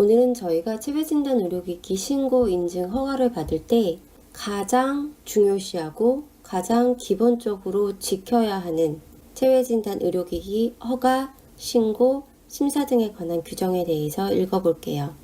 오늘은 저희가 체외진단 의료기기 신고 인증 허가를 받을 때 가장 중요시하고 가장 기본적으로 지켜야 하는 체외진단 의료기기 허가, 신고, 심사 등에 관한 규정에 대해서 읽어볼게요.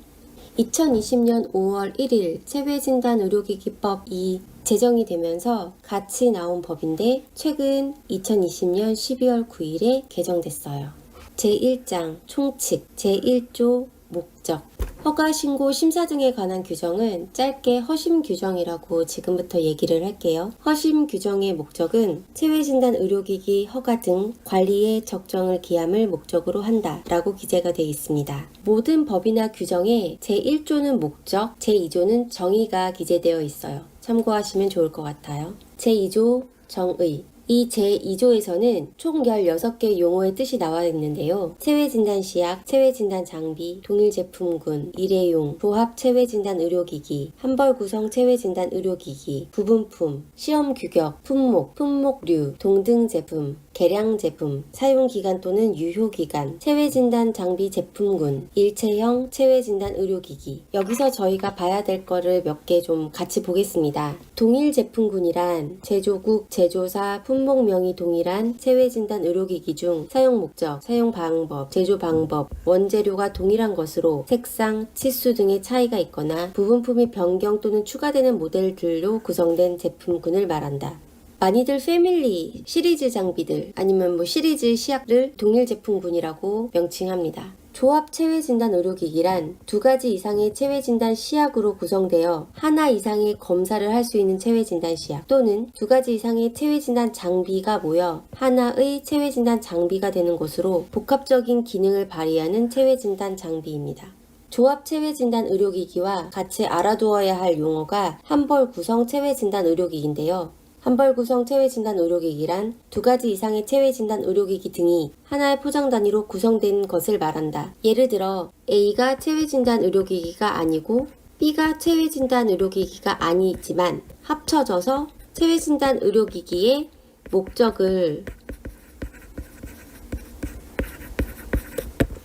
2020년 5월 1일 체외진단 의료기기법이 제정이 되면서 같이 나온 법인데 최근 2020년 12월 9일에 개정됐어요. 제1장 총칙, 제1조 목적, 허가, 신고, 심사 등에 관한 규정은 짧게 허심 규정이라고 지금부터 얘기를 할게요. 허심 규정의 목적은 체외진단 의료기기 허가 등 관리의 적정을 기함을 목적으로 한다 라고 기재가 되어 있습니다. 모든 법이나 규정에 제1조는 목적, 제2조는 정의가 기재되어 있어요. 참고하시면 좋을 것 같아요. 제2조 정의, 이 제2조에서는 총 16개 용어의 뜻이 나와 있는데요. 체외진단 시약, 체외진단 장비, 동일제품군, 일회용, 조합 체외진단 의료기기, 한벌 구성 체외진단 의료기기, 부분품, 시험 규격, 품목, 품목류, 동등 제품, 개량 제품, 사용기간 또는 유효기간, 체외진단 장비 제품군, 일체형 체외진단 의료기기. 여기서 저희가 봐야 될 거를 몇 개 좀 같이 보겠습니다. 동일 제품군이란 제조국, 제조사, 품목명이 동일한 체외진단 의료기기 중 사용 목적, 사용 방법, 제조 방법, 원재료가 동일한 것으로 색상, 치수 등의 차이가 있거나 부분품이 변경 또는 추가되는 모델들로 구성된 제품군을 말한다. 많이들 패밀리, 시리즈 장비들 아니면 시리즈 시약을 동일 제품군이라고 명칭합니다. 조합 체외진단 의료기기란 2가지 이상의 체외진단 시약으로 구성되어 하나 이상의 검사를 할 수 있는 체외진단 시약 또는 2가지 이상의 체외진단 장비가 모여 하나의 체외진단 장비가 되는 것으로 복합적인 기능을 발휘하는 체외진단 장비입니다. 조합 체외진단 의료기기와 같이 알아두어야 할 용어가 한벌 구성 체외진단 의료기기인데요. 한벌 구성 체외진단 의료기기란 2가지 이상의 체외진단 의료기기 등이 하나의 포장 단위로 구성된 것을 말한다. 예를 들어 A가 체외진단 의료기기가 아니고 B가 체외진단 의료기기가 아니지만 합쳐져서 체외진단 의료기기의 목적을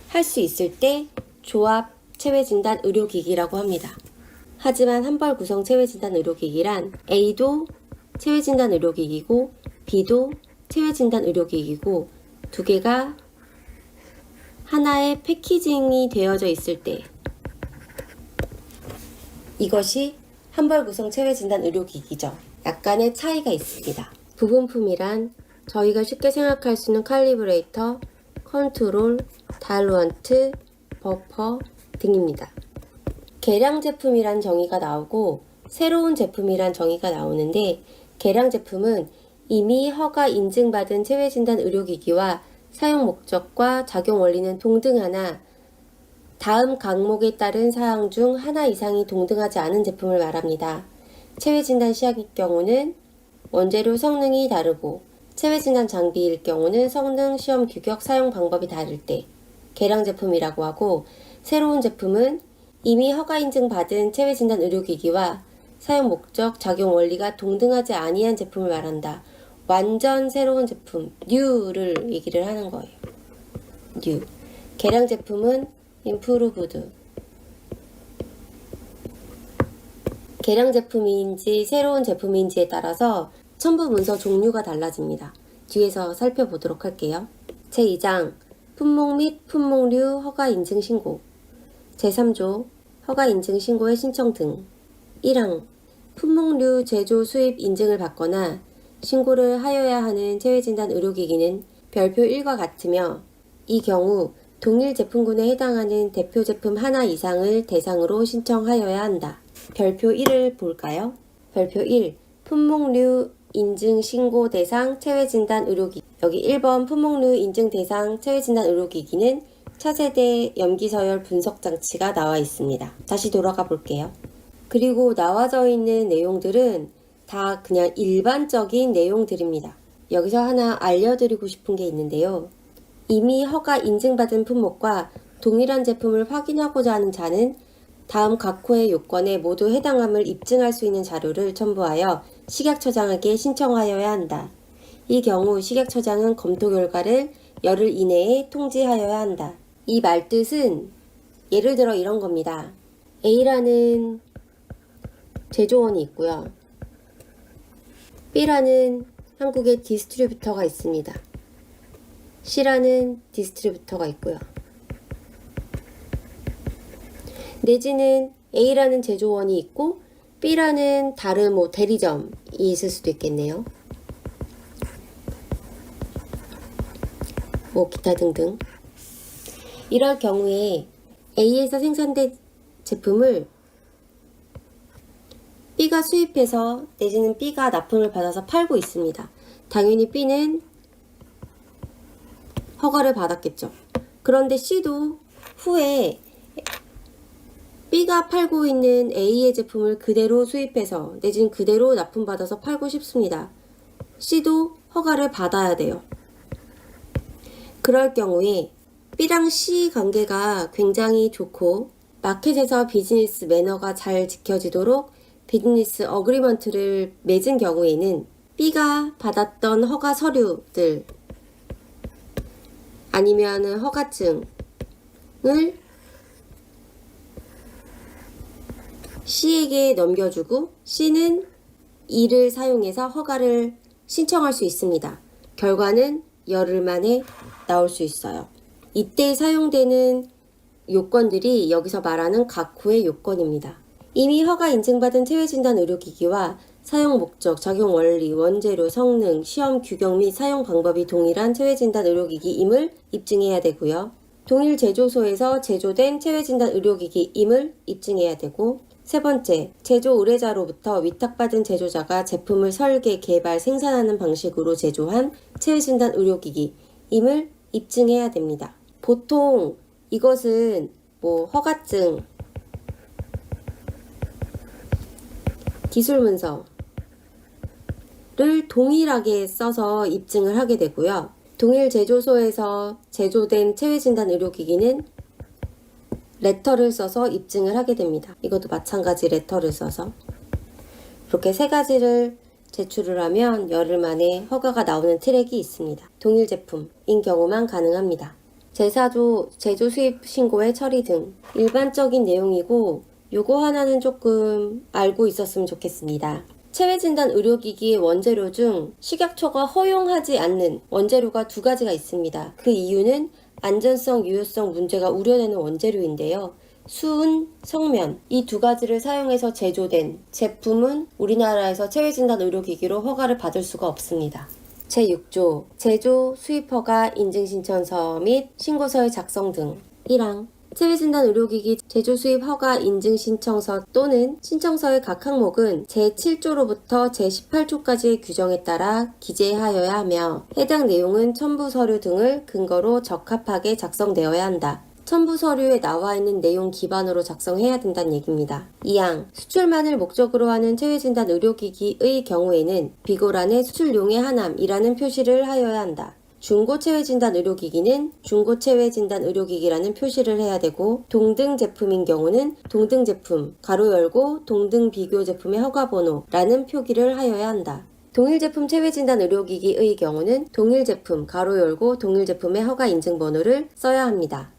할 수 있을 때 조합 체외진단 의료기기라고 합니다. 하지만 한벌 구성 체외진단 의료기기란 A도 체외진단 의료기기고 B도 체외진단 의료기기고 2개가 하나의 패키징이 되어져 있을 때 이것이 한벌 구성 체외진단 의료기기죠. 약간의 차이가 있습니다. 부분품이란 저희가 쉽게 생각할 수 있는 칼리브레이터, 컨트롤, 다이루언트, 버퍼 등입니다. 개량 제품이란 정의가 나오고 새로운 제품이란 정의가 나오는데 개량 제품은 이미 허가 인증받은 체외진단 의료기기와 사용 목적과 작용 원리는 동등하나 다음 항목에 따른 사항 중 하나 이상이 동등하지 않은 제품을 말합니다. 체외진단 시약일 경우는 원재료 성능이 다르고 체외진단 장비일 경우는 성능, 시험 규격, 사용 방법이 다를 때 개량 제품이라고 하고 새로운 제품은 이미 허가 인증받은 체외진단 의료기기와 사용 목적, 작용 원리가 동등하지 아니한 제품을 말한다. 완전 새로운 제품, new를 얘기를 하는 거예요. new. 개량 제품은 improved. 개량 제품인지 새로운 제품인지에 따라서 첨부 문서 종류가 달라집니다. 뒤에서 살펴보도록 할게요. 제2장 품목 및 품목류 허가 인증 신고. 제3조 허가 인증 신고의 신청 등. 1항 품목류 제조 수입 인증을 받거나 신고를 하여야 하는 체외진단 의료기기는 별표 1과 같으며 이 경우 동일 제품군에 해당하는 대표 제품 하나 이상을 대상으로 신청하여야 한다. 별표 1을 볼까요? 별표 1. 품목류 인증 신고 대상 체외진단 의료기기. 여기 1번 품목류 인증 대상 체외진단 의료기기는 차세대 염기서열 분석 장치가 나와 있습니다. 다시 돌아가 볼게요. 그리고 나와져 있는 내용들은 다 그냥 일반적인 내용들입니다. 여기서 하나 알려드리고 싶은 게 있는데요. 이미 허가 인증받은 품목과 동일한 제품을 확인하고자 하는 자는 다음 각 호의 요건에 모두 해당함을 입증할 수 있는 자료를 첨부하여 식약처장에게 신청하여야 한다. 이 경우 식약처장은 검토 결과를 열흘 이내에 통지하여야 한다. 이 말뜻은 예를 들어 이런 겁니다. A라는 제조원이 있고요. B라는 한국의 디스트리뷰터가 있습니다. C라는 디스트리뷰터가 있고요. 내지는 A라는 제조원이 있고 B라는 다른 대리점이 있을 수도 있겠네요. 기타 등등. 이럴 경우에 A에서 생산된 제품을 B가 수입해서 내지는 B가 납품을 받아서 팔고 있습니다. 당연히 B는 허가를 받았겠죠. 그런데 C도 후에 B가 팔고 있는 A의 제품을 그대로 수입해서 내지는 그대로 납품받아서 팔고 싶습니다. C도 허가를 받아야 돼요. 그럴 경우에 B랑 C 관계가 굉장히 좋고 마켓에서 비즈니스 매너가 잘 지켜지도록 비즈니스 어그리먼트를 맺은 경우에는 B가 받았던 허가 서류들 아니면 허가증을 C에게 넘겨주고 C는 이를 사용해서 허가를 신청할 수 있습니다. 결과는 열흘 만에 나올 수 있어요. 이때 사용되는 요건들이 여기서 말하는 각호의 요건입니다. 이미 허가 인증받은 체외진단 의료기기와 사용 목적, 작용 원리, 원재료, 성능, 시험 규격 및 사용 방법이 동일한 체외진단 의료기기임을 입증해야 되고요. 동일 제조소에서 제조된 체외진단 의료기기임을 입증해야 되고, 세 번째, 제조 의뢰자로부터 위탁받은 제조자가 제품을 설계, 개발, 생산하는 방식으로 제조한 체외진단 의료기기임을 입증해야 됩니다. 보통 이것은 허가증, 기술문서를 동일하게 써서 입증을 하게 되고요. 동일 제조소에서 제조된 체외진단 의료기기는 레터를 써서 입증을 하게 됩니다. 이것도 마찬가지 레터를 써서 이렇게 세 가지를 제출을 하면 열흘 만에 허가가 나오는 트랙이 있습니다. 동일 제품인 경우만 가능합니다. 제4조 제조 수입 신고의 처리 등 일반적인 내용이고 요거 하나는 조금 알고 있었으면 좋겠습니다. 체외진단 의료기기의 원재료 중 식약처가 허용하지 않는 원재료가 두 가지가 있습니다. 그 이유는 안전성, 유효성 문제가 우려되는 원재료인데요. 수은, 성면 이 두 가지를 사용해서 제조된 제품은 우리나라에서 체외진단 의료기기로 허가를 받을 수가 없습니다. 제6조 제조 수입허가 인증신청서 및 신고서의 작성 등 1항 체외진단 의료기기 제조 수입 허가 인증 신청서 또는 신청서의 각 항목은 제7조로부터 제18조까지의 규정에 따라 기재하여야 하며 해당 내용은 첨부 서류 등을 근거로 적합하게 작성되어야 한다. 첨부 서류에 나와 있는 내용 기반으로 작성해야 된다는 얘기입니다. 2항 수출만을 목적으로 하는 체외진단 의료기기의 경우에는 비고란에 수출용의 하남이라는 표시를 하여야 한다. 중고체외진단 의료기기는 중고체외진단 의료기기라는 표시를 해야 되고 동등 제품인 경우는 동등 제품 가로 열고 동등 비교 제품의 허가번호라는 표기를 하여야 한다. 동일 제품 체외진단 의료기기의 경우는 동일 제품 가로 열고 동일 제품의 허가 인증번호를 써야 합니다.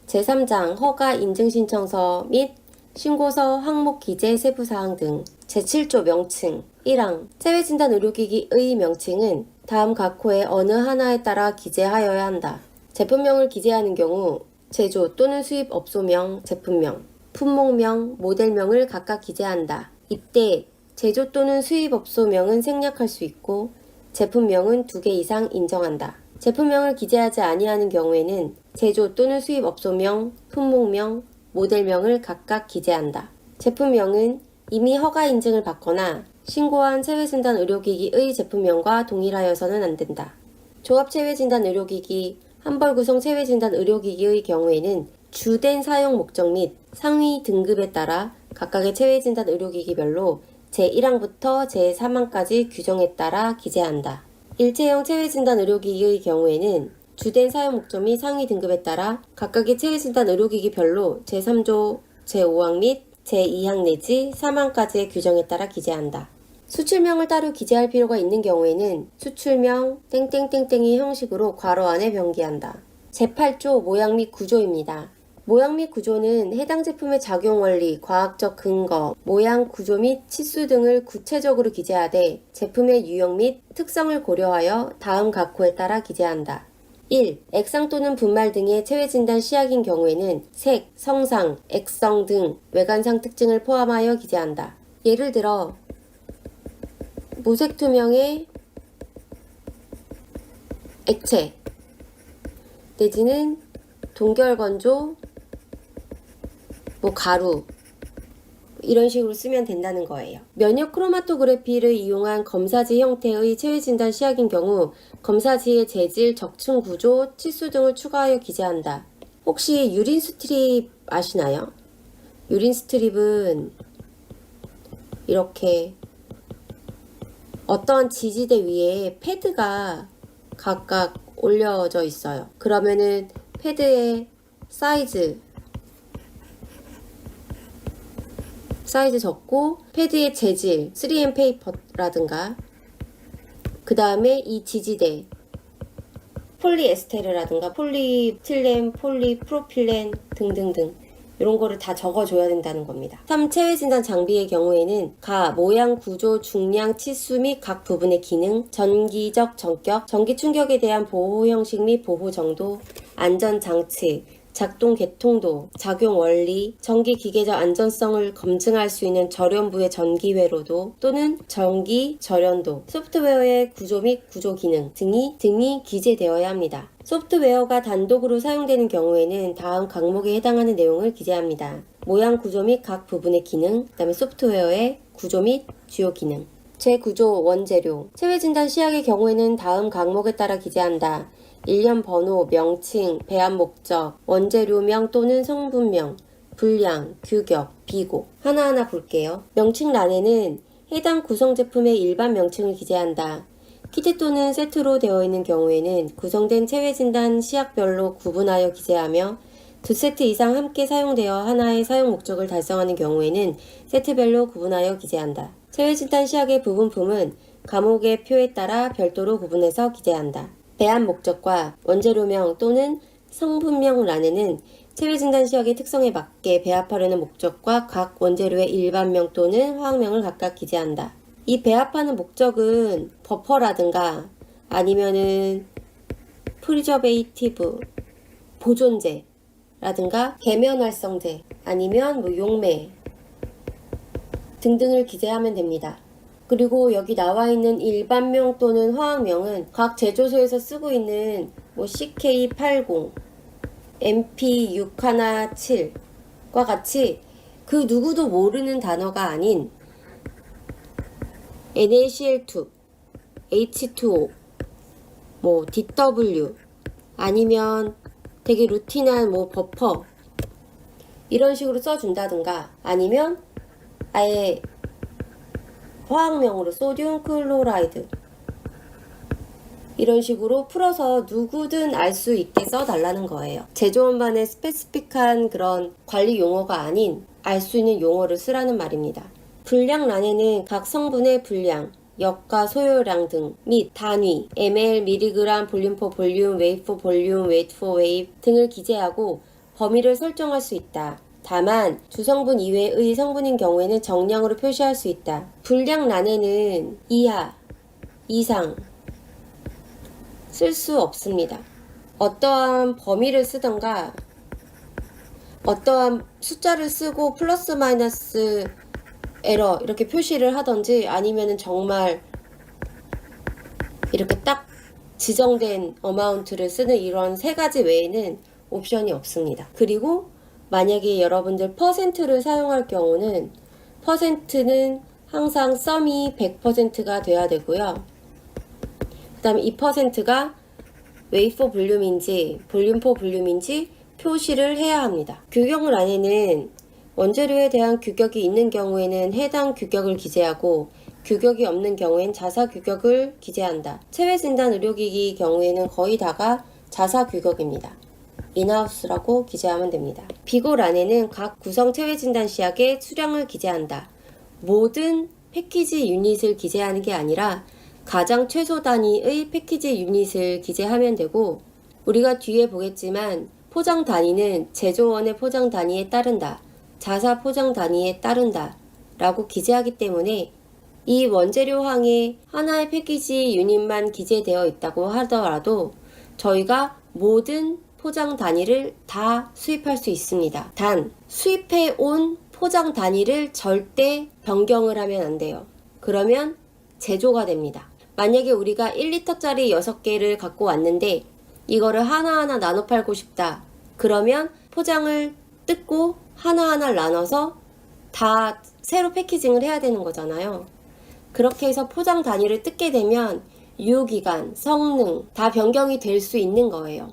제3장 허가 인증신청서 및 신고서 항목 기재 세부사항 등 제7조 명칭 1항 체외진단 의료기기의 명칭은 다음 각호의 어느 하나에 따라 기재하여야 한다. 제품명을 기재하는 경우 제조 또는 수입 업소명, 제품명, 품목명, 모델명을 각각 기재한다. 이때 제조 또는 수입 업소명은 생략할 수 있고 제품명은 2개 이상 인정한다. 제품명을 기재하지 아니하는 경우에는 제조 또는 수입 업소명, 품목명, 모델명을 각각 기재한다. 제품명은 이미 허가 인증을 받거나 신고한 체외진단 의료기기의 제품명과 동일하여서는 안 된다. 종합체외진단 의료기기, 한벌구성 체외진단 의료기기의 경우에는 주된 사용 목적 및 상위 등급에 따라 각각의 체외진단 의료기기별로 제1항부터 제3항까지 규정에 따라 기재한다. 일체형 체외진단 의료기기의 경우에는 주된 사용 목적 및 상위 등급에 따라 각각의 체외진단 의료기기별로 제3조 제5항 및 제2항 내지 3항까지의 규정에 따라 기재한다. 수출명을 따로 기재할 필요가 있는 경우에는 수출명 땡땡땡땡의 형식으로 괄호 안에 병기한다. 제8조 모양 및 구조입니다. 모양 및 구조는 해당 제품의 작용 원리, 과학적 근거, 모양, 구조 및 치수 등을 구체적으로 기재하되 제품의 유형 및 특성을 고려하여 다음 각호에 따라 기재한다. 1. 액상 또는 분말 등의 체외진단 시약인 경우에는 색, 성상, 액성 등 외관상 특징을 포함하여 기재한다. 예를 들어 무색투명의 액체 내지는 동결건조 가루 이런 식으로 쓰면 된다는 거예요. 면역 크로마토그래피를 이용한 검사지 형태의 체외진단 시약인 경우 검사지의 재질, 적층 구조, 치수 등을 추가하여 기재한다. 혹시 유린 스트립 아시나요? 유린 스트립은 이렇게 어떠한 지지대 위에 패드가 각각 올려져 있어요. 그러면은 패드의 사이즈 적고 패드의 재질 3M 페이퍼라든가 그 다음에 이 지지대 폴리에스테르라든가 폴리틸렌, 폴리프로필렌 등등등 이런 거를 다 적어줘야 된다는 겁니다. 3. 체외진단 장비의 경우에는 모양, 구조, 중량, 치수 및 각 부분의 기능, 전기적 전격, 전기 충격에 대한 보호 형식 및 보호 정도, 안전장치, 작동 개통도, 작용 원리, 전기 기계적 안전성을 검증할 수 있는 절연부의 전기 회로도 또는 전기 절연도, 소프트웨어의 구조 및 구조 기능 등이 기재되어야 합니다. 소프트웨어가 단독으로 사용되는 경우에는 다음 각목에 해당하는 내용을 기재합니다. 모양, 구조 및 각 부분의 기능, 그 다음에 소프트웨어의 구조 및 주요 기능. 재구조, 원재료. 체외진단 시약의 경우에는 다음 각목에 따라 기재한다. 일련 번호, 명칭, 배합 목적, 원재료명 또는 성분명, 분량, 규격, 비고. 하나하나 볼게요. 명칭란에는 해당 구성 제품의 일반 명칭을 기재한다. 키트 또는 세트로 되어 있는 경우에는 구성된 체외진단 시약별로 구분하여 기재하며 2세트 이상 함께 사용되어 하나의 사용 목적을 달성하는 경우에는 세트별로 구분하여 기재한다. 체외진단 시약의 부분품은 과목의 표에 따라 별도로 구분해서 기재한다. 배합 목적과 원재료명 또는 성분명란에는 체외진단 시약의 특성에 맞게 배합하려는 목적과 각 원재료의 일반명 또는 화학명을 각각 기재한다. 이 배합하는 목적은 버퍼라든가 아니면은 프리저베이티브, 보존제라든가 계면활성제 아니면 용매 등등을 기재하면 됩니다. 그리고 여기 나와 있는 일반명 또는 화학명은 각 제조소에서 쓰고 있는 CK80, MP617과 같이 그 누구도 모르는 단어가 아닌 NaCl2, H2O, DW 아니면 되게 루틴한 버퍼 이런 식으로 써준다든가 아니면 아예 화학명으로 소듐 클로라이드 이런 식으로 풀어서 누구든 알 수 있게 써달라는 거예요. 제조원반의 스페시픽한 그런 관리 용어가 아닌 알 수 있는 용어를 쓰라는 말입니다. 분량란에는 각 성분의 분량, 역과 소요량 등 및 단위, ml, mg, 볼륨 포 볼륨, 웨이트 포 볼륨, 웨이트 포 웨이트 등을 기재하고 범위를 설정할 수 있다. 다만 주성분 이외의 성분인 경우에는 정량으로 표시할 수 있다. 분량란에는 이하, 이상 쓸 수 없습니다. 어떠한 범위를 쓰던가 어떠한 숫자를 쓰고 플러스 마이너스 에러 이렇게 표시를 하던지 아니면은 정말 이렇게 딱 지정된 어마운트를 쓰는 이런 세 가지 외에는 옵션이 없습니다. 그리고 만약에 여러분들 퍼센트를 사용할 경우는 퍼센트는 항상 썸이 100%가 돼야 되고요. 그 다음에 이 퍼센트가 웨이트 포 볼륨인지 볼륨 포 볼륨인지 표시를 해야 합니다. 규격란에는 원재료에 대한 규격이 있는 경우에는 해당 규격을 기재하고 규격이 없는 경우엔 자사 규격을 기재한다. 체외진단 의료기기 경우에는 거의 다가 자사 규격입니다. 인하우스라고 기재하면 됩니다. 비고란에는 각 구성 체외진단 시약의 수량을 기재한다. 모든 패키지 유닛을 기재하는 게 아니라 가장 최소 단위의 패키지 유닛을 기재하면 되고 우리가 뒤에 보겠지만 포장 단위는 제조원의 포장 단위에 따른다. 자사 포장 단위에 따른다. 라고 기재하기 때문에 이 원재료항에 하나의 패키지 유닛만 기재되어 있다고 하더라도 저희가 모든 포장 단위를 다 수입할 수 있습니다. 단, 수입해 온 포장 단위를 절대 변경을 하면 안 돼요. 그러면 제조가 됩니다. 만약에 우리가 1리터짜리 6개를 갖고 왔는데 이거를 하나하나 나눠 팔고 싶다. 그러면 포장을 뜯고 하나하나 나눠서 다 새로 패키징을 해야 되는 거잖아요. 그렇게 해서 포장 단위를 뜯게 되면 유효기간, 성능 다 변경이 될 수 있는 거예요.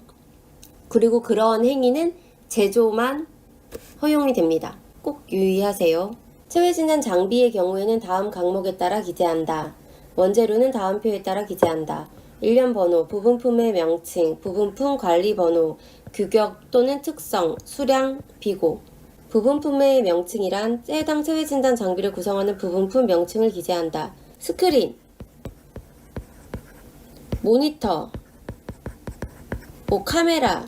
그리고 그런 행위는 제조만 허용이 됩니다. 꼭 유의하세요. 체외진단 장비의 경우에는 다음 항목에 따라 기재한다. 원재료는 다음 표에 따라 기재한다. 일련 번호, 부분품의 명칭, 부분품 관리 번호, 규격 또는 특성, 수량, 비고. 부분품의 명칭이란 해당 체외진단 장비를 구성하는 부분품 명칭을 기재한다. 스크린, 모니터, 카메라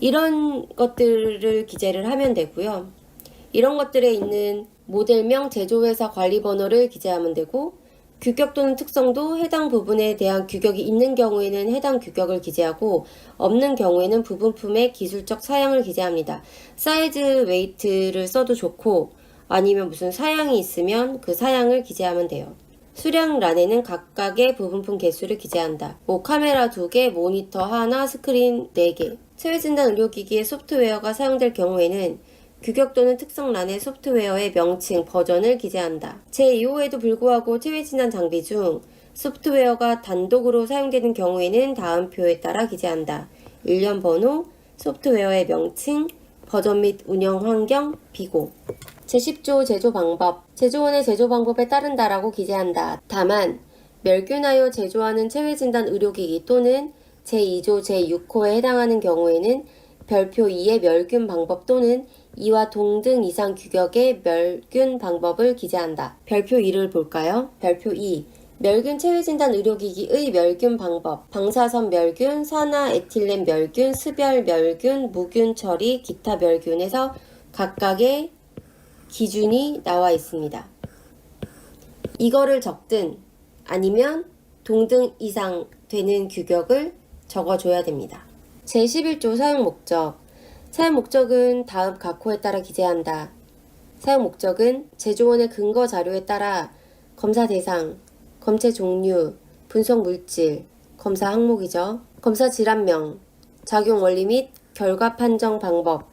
이런 것들을 기재를 하면 되고요. 이런 것들에 있는 모델명, 제조회사 관리번호를 기재하면 되고 규격 또는 특성도 해당 부분에 대한 규격이 있는 경우에는 해당 규격을 기재하고 없는 경우에는 부분품의 기술적 사양을 기재합니다. 사이즈, 웨이트를 써도 좋고 아니면 무슨 사양이 있으면 그 사양을 기재하면 돼요. 수량란에는 각각의 부분품 개수를 기재한다. 카메라 2개, 모니터 하나, 스크린 4개. 체외진단 의료기기의 소프트웨어가 사용될 경우에는 규격 또는 특성란에 소프트웨어의 명칭, 버전을 기재한다. 제2호에도 불구하고 체외진단 장비 중 소프트웨어가 단독으로 사용되는 경우에는 다음 표에 따라 기재한다. 일련 번호, 소프트웨어의 명칭, 버전 및 운영 환경, 비고. 제10조 제조 방법, 제조원의 제조 방법에 따른다라고 기재한다. 다만 멸균하여 제조하는 체외진단 의료기기 또는 제2조 제6호에 해당하는 경우에는 별표 2의 멸균 방법 또는 이와 동등 이상 규격의 멸균 방법을 기재한다. 별표 2를 볼까요? 별표 2. 멸균 체외진단 의료기기의 멸균 방법. 방사선 멸균, 산화 에틸렌 멸균, 습열 멸균, 무균 처리, 기타 멸균에서 각각의 기준이 나와 있습니다. 이거를 적든 아니면 동등 이상 되는 규격을 적어줘야 됩니다. 제11조 사용 목적. 사용 목적은 다음 각 호에 따라 기재한다. 사용 목적은 제조원의 근거 자료에 따라 검사 대상, 검체 종류, 분석 물질, 검사 항목이죠. 검사 질환명, 작용 원리 및 결과 판정 방법,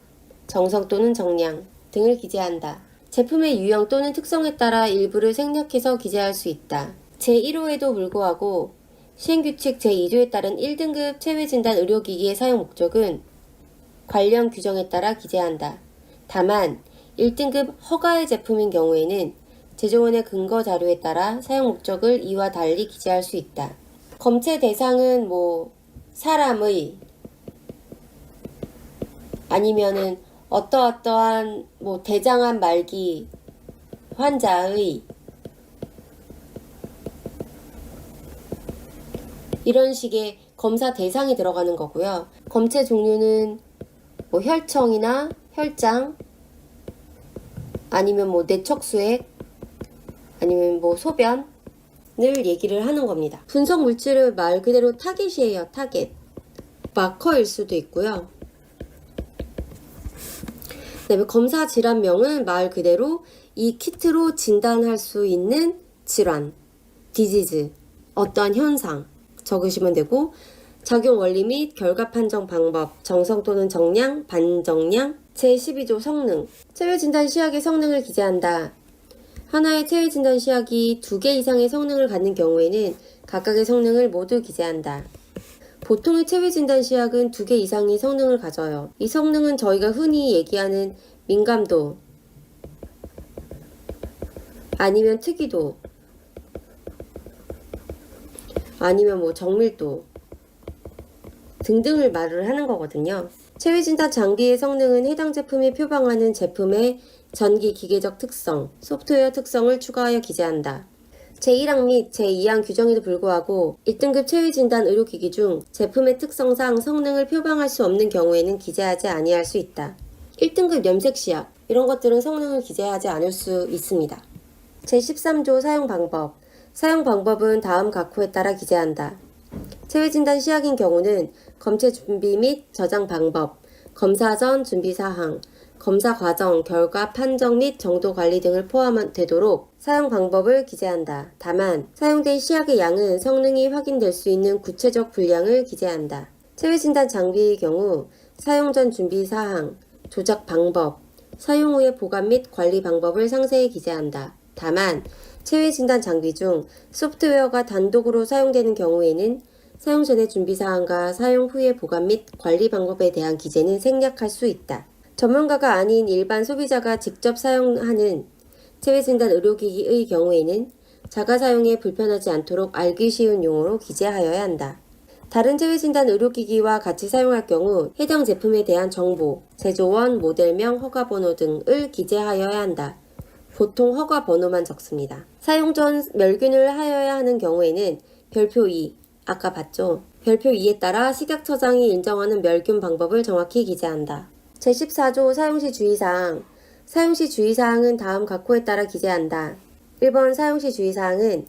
정성 또는 정량 등을 기재한다. 제품의 유형 또는 특성에 따라 일부를 생략해서 기재할 수 있다. 제1호에도 불구하고 시행규칙 제2조에 따른 1등급 체외진단 의료기기의 사용 목적은 관련 규정에 따라 기재한다. 다만 1등급 허가의 제품인 경우에는 제조원의 근거 자료에 따라 사용 목적을 이와 달리 기재할 수 있다. 검체 대상은 사람의 아니면은 어떠한 대장암 말기 환자의 이런 식의 검사 대상이 들어가는 거고요. 검체 종류는 혈청이나 혈장 아니면 내척수액 아니면 소변을 얘기를 하는 겁니다. 분석 물질은 말 그대로 타겟이에요. 타겟. 마커일 수도 있고요. 그다음에 검사 질환명은 말 그대로 이 키트로 진단할 수 있는 질환, 디지즈, 어떠한 현상 적으시면 되고 작용 원리 및 결과 판정 방법, 정성 또는 정량, 반정량, 제12조 성능, 체외진단 시약의 성능을 기재한다. 하나의 체외진단 시약이 2개 이상의 성능을 갖는 경우에는 각각의 성능을 모두 기재한다. 보통의 체외진단 시약은 2개 이상의 성능을 가져요. 이 성능은 저희가 흔히 얘기하는 민감도, 아니면 특이도, 아니면 정밀도 등등을 말을 하는 거거든요. 체외진단 장비의 성능은 해당 제품이 표방하는 제품의 전기 기계적 특성, 소프트웨어 특성을 추가하여 기재한다. 제1항 및 제2항 규정에도 불구하고 1등급 체외진단 의료기기 중 제품의 특성상 성능을 표방할 수 없는 경우에는 기재하지 아니할 수 있다. 1등급 염색시약 이런 것들은 성능을 기재하지 않을 수 있습니다. 제13조 사용방법 사용방법은 다음 각호에 따라 기재한다. 체외진단 시약인 경우는 검체 준비 및 저장 방법, 검사 전 준비 사항, 검사 과정, 결과 판정 및 정도 관리 등을 포함되도록 사용 방법을 기재한다. 다만 사용된 시약의 양은 성능이 확인될 수 있는 구체적 분량을 기재한다. 체외진단 장비의 경우 사용 전 준비 사항, 조작 방법, 사용 후의 보관 및 관리 방법을 상세히 기재한다. 다만 체외진단 장비 중 소프트웨어가 단독으로 사용되는 경우에는 사용 전의 준비 사항과 사용 후의 보관 및 관리 방법에 대한 기재는 생략할 수 있다. 전문가가 아닌 일반 소비자가 직접 사용하는 체외진단 의료기기의 경우에는 자가 사용에 불편하지 않도록 알기 쉬운 용어로 기재하여야 한다. 다른 체외진단 의료기기와 같이 사용할 경우 해당 제품에 대한 정보, 제조원, 모델명, 허가번호 등을 기재하여야 한다. 보통 허가번호만 적습니다. 사용 전 멸균을 하여야 하는 경우에는 별표 2, 아까 봤죠? 별표 2에 따라 식약처장이 인정하는 멸균 방법을 정확히 기재한다. 제14조 사용시 주의사항 사용시 주의사항은 다음 각호에 따라 기재한다. 1번 사용시 주의사항은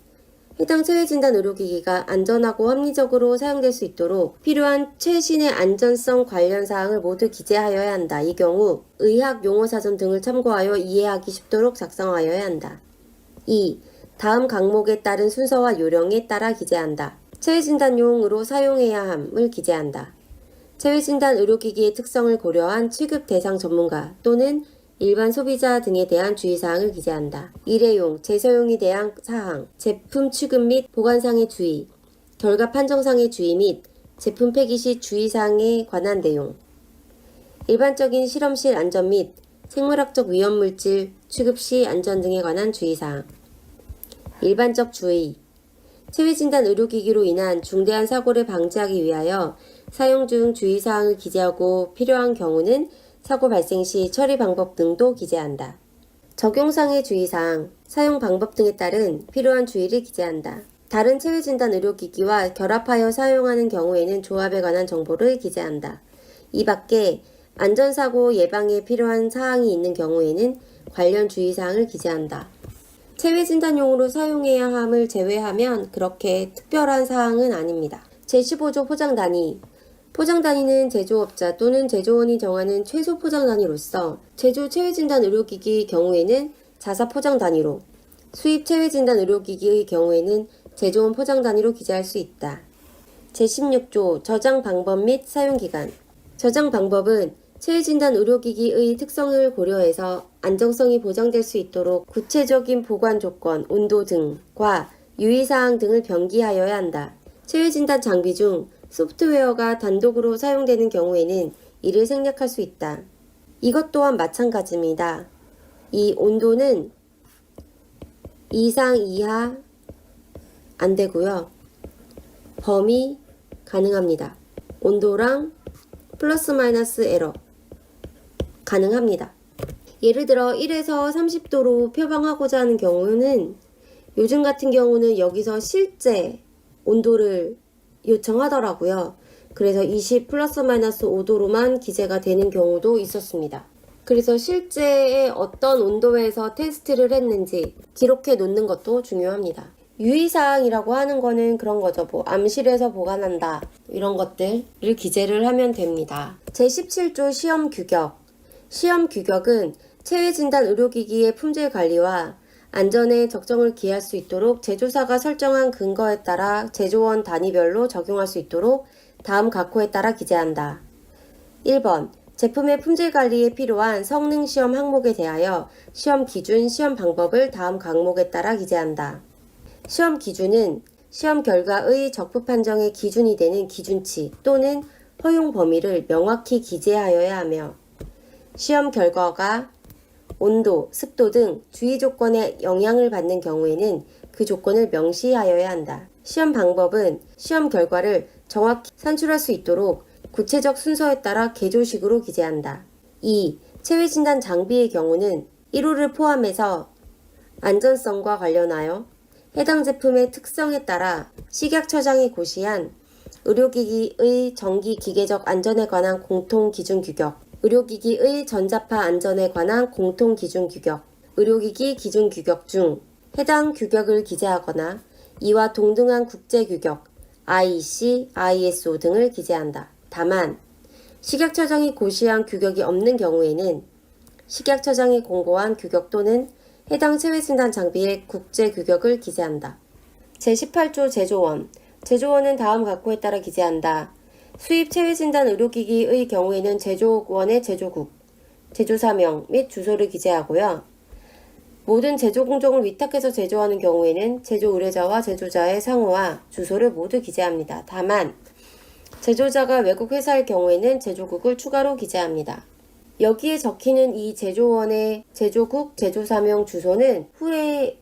해당 체외진단 의료기기가 안전하고 합리적으로 사용될 수 있도록 필요한 최신의 안전성 관련 사항을 모두 기재하여야 한다. 이 경우 의학 용어사전 등을 참고하여 이해하기 쉽도록 작성하여야 한다. 2. 다음 각목에 따른 순서와 요령에 따라 기재한다. 체외진단용으로 사용해야 함을 기재한다. 체외진단 의료기기의 특성을 고려한 취급 대상 전문가 또는 일반 소비자 등에 대한 주의사항을 기재한다. 일회용, 재사용에 대한 사항, 제품 취급 및 보관상의 주의, 결과 판정상의 주의 및 제품 폐기 시 주의사항에 관한 내용, 일반적인 실험실 안전 및 생물학적 위험물질 취급 시 안전 등에 관한 주의사항, 일반적 주의, 체외진단 의료기기로 인한 중대한 사고를 방지하기 위하여 사용 중 주의사항을 기재하고 필요한 경우는 사고 발생 시 처리 방법 등도 기재한다. 적용상의 주의사항, 사용 방법 등에 따른 필요한 주의를 기재한다. 다른 체외진단 의료기기와 결합하여 사용하는 경우에는 조합에 관한 정보를 기재한다. 이 밖에 안전사고 예방에 필요한 사항이 있는 경우에는 관련 주의사항을 기재한다. 체외진단용으로 사용해야 함을 제외하면 그렇게 특별한 사항은 아닙니다. 제15조 포장단위 포장단위는 제조업자 또는 제조원이 정하는 최소 포장단위로서 제조 체외진단 의료기기의 경우에는 자사 포장단위로 수입 체외진단 의료기기의 경우에는 제조원 포장단위로 기재할 수 있다. 제16조 저장 방법 및 사용기간 저장 방법은 체외진단 의료기기의 특성을 고려해서 안정성이 보장될 수 있도록 구체적인 보관 조건, 온도 등과 유의사항 등을 병기하여야 한다. 체외진단 장비 중 소프트웨어가 단독으로 사용되는 경우에는 이를 생략할 수 있다. 이것 또한 마찬가지입니다. 이 온도는 이상 이하 안 되고요. 범위 가능합니다. 온도랑 플러스 마이너스 에러 가능합니다. 예를 들어 1에서 30도로 표방하고자 하는 경우는 요즘 같은 경우는 여기서 실제 온도를 요청하더라고요. 그래서 20 플러스 마이너스 5도로만 기재가 되는 경우도 있었습니다. 그래서 실제 어떤 온도에서 테스트를 했는지 기록해 놓는 것도 중요합니다. 유의사항이라고 하는 거는 그런 거죠. 뭐 암실에서 보관한다 이런 것들을 기재를 하면 됩니다. 제17조 시험 규격 시험 규격은 체외진단 의료기기의 품질 관리와 안전에 적정을 기할 수 있도록 제조사가 설정한 근거에 따라 제조원 단위별로 적용할 수 있도록 다음 각호에 따라 기재한다. 1번 제품의 품질 관리에 필요한 성능 시험 항목에 대하여 시험 기준, 시험 방법을 다음 각목에 따라 기재한다. 시험 기준은 시험 결과의 적부 판정의 기준이 되는 기준치 또는 허용 범위를 명확히 기재하여야 하며 시험 결과가 온도, 습도 등 주의 조건에 영향을 받는 경우에는 그 조건을 명시하여야 한다. 시험 방법은 시험 결과를 정확히 산출할 수 있도록 구체적 순서에 따라 개조식으로 기재한다. 2. 체외진단 장비의 경우는 1호를 포함해서 안전성과 관련하여 해당 제품의 특성에 따라 식약처장이 고시한 의료기기의 정기기계적 안전에 관한 공통기준 규격, 의료기기의 전자파 안전에 관한 공통기준 규격, 의료기기 기준 규격 중 해당 규격을 기재하거나 이와 동등한 국제규격, IEC, ISO 등을 기재한다. 다만 식약처장이 고시한 규격이 없는 경우에는 식약처장이 공고한 규격 또는 해당 체외진단 장비의 국제규격을 기재한다. 제18조 제조원 제조원은 다음 각호에 따라 기재한다. 수입 체외진단 의료기기의 경우에는 제조원의 제조국, 제조사명 및 주소를 기재하고요. 모든 제조 공정을 위탁해서 제조하는 경우에는 제조 의뢰자와 제조자의 상호와 주소를 모두 기재합니다. 다만 제조자가 외국 회사일 경우에는 제조국을 추가로 기재합니다. 여기에 적히는 이 제조원의 제조국, 제조사명, 주소는 후에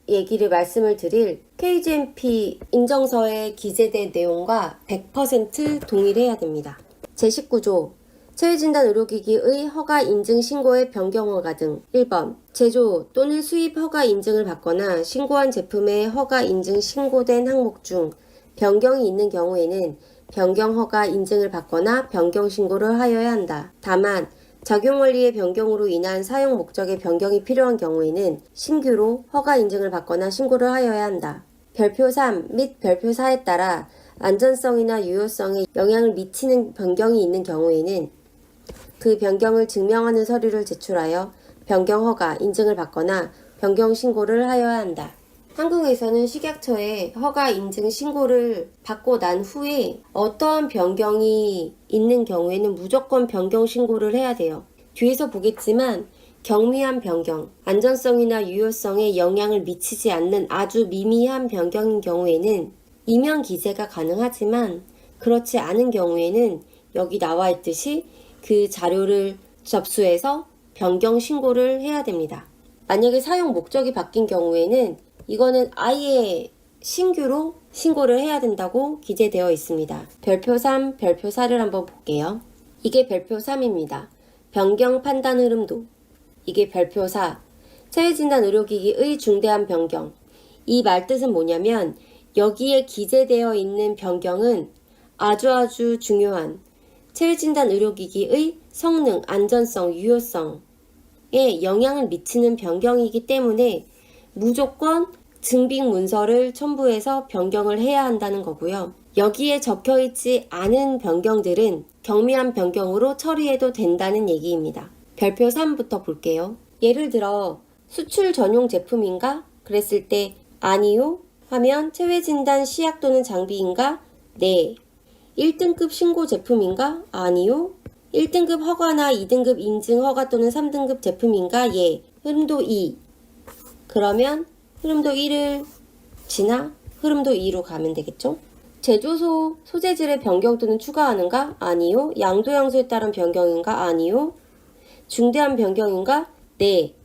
말씀을 드릴 KGMP 인정서에 기재된 내용과 100% 동일해야 됩니다. 제19조 체외진단 의료기기의 허가 인증 신고의 변경 허가 등 1번 제조 또는 수입 허가 인증을 받거나 신고한 제품의 허가 인증 신고된 항목 중 변경이 있는 경우에는 변경 허가 인증을 받거나 변경 신고를 하여야 한다. 다만 작용원리의 변경으로 인한 사용 목적의 변경이 필요한 경우에는 신규로 허가 인증을 받거나 신고를 하여야 한다. 별표 3 및 별표 4에 따라 안전성이나 유효성에 영향을 미치는 변경이 있는 경우에는 그 변경을 증명하는 서류를 제출하여 변경 허가 인증을 받거나 변경 신고를 하여야 한다. 한국에서는 식약처에 허가 인증 신고를 받고 난 후에 어떠한 변경이 있는 경우에는 무조건 변경 신고를 해야 돼요. 뒤에서 보겠지만 경미한 변경, 안전성이나 유효성에 영향을 미치지 않는 아주 미미한 변경인 경우에는 이면 기재가 가능하지만 그렇지 않은 경우에는 여기 나와 있듯이 그 자료를 접수해서 변경 신고를 해야 됩니다. 만약에 사용 목적이 바뀐 경우에는 이거는 아예 신규로 신고를 해야 된다고 기재되어 있습니다. 별표 3, 별표 4를 한번 볼게요. 이게 별표 3입니다. 변경 판단 흐름도. 이게 별표 4. 체외진단 의료기기의 중대한 변경. 이 말뜻은 뭐냐면 여기에 기재되어 있는 변경은 아주 중요한 체외진단 의료기기의 성능, 안전성, 유효성에 영향을 미치는 변경이기 때문에 무조건 증빙 문서를 첨부해서 변경을 해야 한다는 거고요. 여기에 적혀있지 않은 변경들은 경미한 변경으로 처리해도 된다는 얘기입니다. 별표 3부터 볼게요. 예를 들어 수출 전용 제품인가? 그랬을 때 아니요 하면 체외진단 시약 또는 장비인가? 네. 1등급 신고 제품인가? 아니요. 1등급 허가나 2등급 인증 허가 또는 3등급 제품인가? 예. 흐름도 2. 그러면 흐름도 1을 지나 흐름도 2로 가면 되겠죠? 제조소 소재질의 변경 또는 추가하는가? 아니요. 양도양수에 따른 변경인가? 아니요. 중대한 변경인가? 네.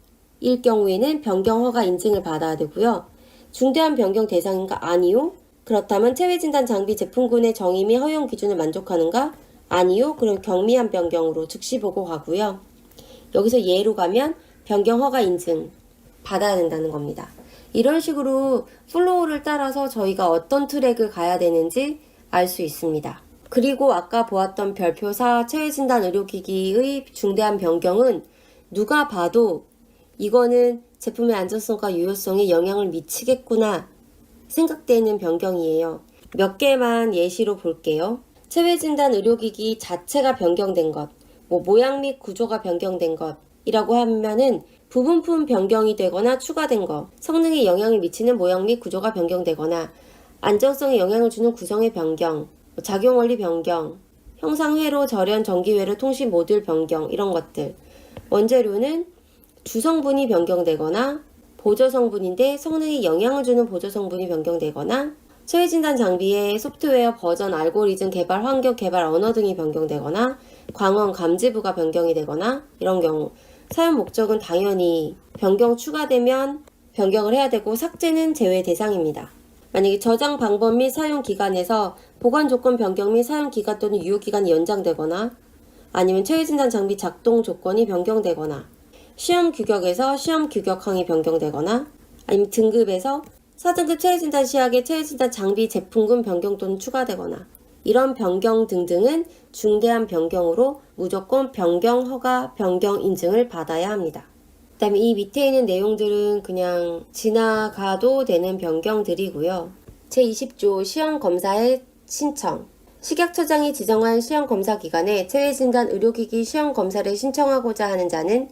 일 경우에는 변경 허가 인증을 받아야 되고요. 중대한 변경 대상인가? 아니요. 그렇다면 체외진단 장비 제품군의 정의 및 허용 기준을 만족하는가? 아니요. 그럼 경미한 변경으로 즉시 보고 가고요. 여기서 예로 가면 변경 허가 인증 받아야 된다는 겁니다. 이런 식으로 플로우를 따라서 저희가 어떤 트랙을 가야 되는지 알 수 있습니다. 그리고 아까 보았던 별표 4 체외진단 의료기기의 중대한 변경은 누가 봐도 이거는 제품의 안전성과 유효성에 영향을 미치겠구나 생각되는 변경이에요. 몇 개만 예시로 볼게요. 체외진단 의료기기 자체가 변경된 것, 모양 및 구조가 변경된 것이라고 하면은 부분품 변경이 되거나 추가된 것, 성능에 영향을 미치는 모양 및 구조가 변경되거나 안정성에 영향을 주는 구성의 변경, 작용원리 변경, 형상회로 절연 전기회로 통신 모듈 변경 이런 것들. 원재료는 주성분이 변경되거나 보조성분인데 성능에 영향을 주는 보조성분이 변경되거나 체외진단 장비의 소프트웨어 버전 알고리즘 개발 환경 개발 언어 등이 변경되거나 광원 감지부가 변경이 되거나 이런 경우 사용 목적은 당연히 변경 추가되면 변경을 해야 되고 삭제는 제외 대상입니다. 만약에 저장 방법 및 사용 기간에서 보관 조건 변경 및 사용 기간 또는 유효 기간이 연장되거나 아니면 체외진단 장비 작동 조건이 변경되거나 시험 규격에서 시험 규격항이 변경되거나 아니면 등급에서 4등급 체외진단 시약에 체외진단 장비 제품군 변경 또는 추가되거나 이런 변경 등등은 중대한 변경으로 무조건 변경 허가, 변경 인증을 받아야 합니다. 그 다음에 이 밑에 있는 내용들은 그냥 지나가도 되는 변경들이고요. 제20조 시험검사의 신청. 식약처장이 지정한 시험검사기관에 체외진단 의료기기 시험검사를 신청하고자 하는 자는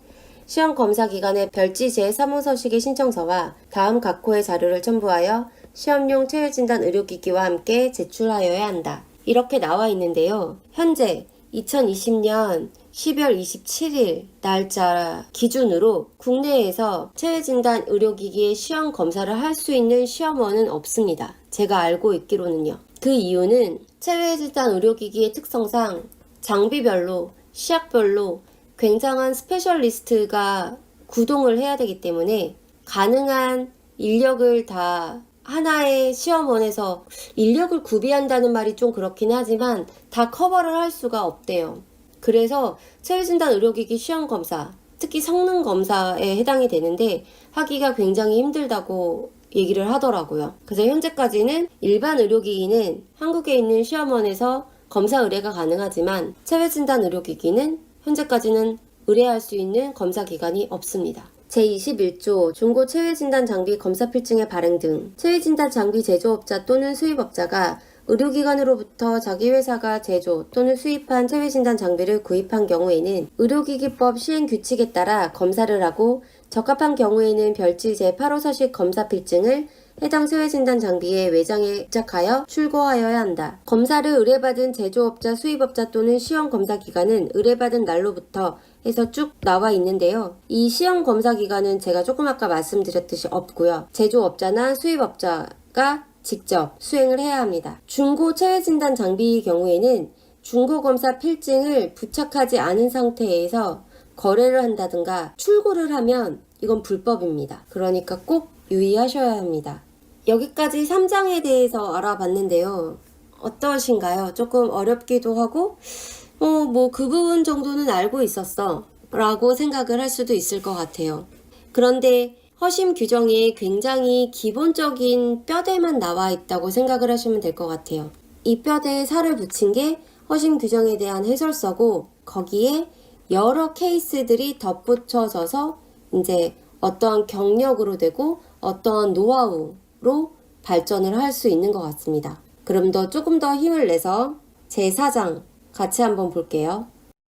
시험검사기관의 별지 제3호서식의 신청서와 다음 각호의 자료를 첨부하여 시험용 체외진단 의료기기와 함께 제출하여야 한다. 이렇게 나와 있는데요. 현재 2020년 12월 27일 날짜 기준으로 국내에서 체외진단 의료기기의 시험 검사를 할 수 있는 시험원은 없습니다. 제가 알고 있기로는요. 그 이유는 체외진단 의료기기의 특성상 장비별로, 시약별로 굉장한 스페셜리스트가 구동을 해야 되기 때문에 가능한 인력을 다 하나의 시험원에서 인력을 구비한다는 말이 좀 그렇긴 하지만 다 커버를 할 수가 없대요. 그래서 체외진단 의료기기 시험검사, 특히 성능검사에 해당이 되는데 하기가 굉장히 힘들다고 얘기를 하더라고요. 그래서 현재까지는 일반 의료기기는 한국에 있는 시험원에서 검사 의뢰가 가능하지만 체외진단 의료기기는 현재까지는 의뢰할 수 있는 검사기관이 없습니다. 제21조 중고 체외진단 장비 검사 필증의 발행 등 체외진단 장비 제조업자 또는 수입업자가 의료기관으로부터 자기 회사가 제조 또는 수입한 체외진단 장비를 구입한 경우에는 의료기기법 시행규칙에 따라 검사를 하고 적합한 경우에는 별지 제8호서식 검사 필증을 해당 체외진단 장비의 외장에 부착하여 출고하여야 한다. 검사를 의뢰받은 제조업자, 수입업자 또는 시험검사기관은 의뢰받은 날로부터 해서 쭉 나와 있는데요. 이 시험검사기관은 제가 조금 아까 말씀드렸듯이 없고요. 제조업자나 수입업자가 직접 수행을 해야 합니다. 중고 체외진단 장비의 경우에는 중고검사 필증을 부착하지 않은 상태에서 거래를 한다든가 출고를 하면 이건 불법입니다. 그러니까 꼭 유의하셔야 합니다. 여기까지 3장에 대해서 알아봤는데요. 어떠신가요? 조금 어렵기도 하고 뭐 그 부분 정도는 알고 있었어 라고 생각을 할 수도 있을 것 같아요. 그런데 허심 규정에 굉장히 기본적인 뼈대만 나와 있다고 생각을 하시면 될 것 같아요. 이 뼈대에 살을 붙인 게 허심 규정에 대한 해설서고 거기에 여러 케이스들이 덧붙여져서 이제 어떠한 경력으로 되고 어떠한 노하우로 발전을 할 수 있는 것 같습니다. 그럼 조금 더 힘을 내서 제4장 같이 한번 볼게요.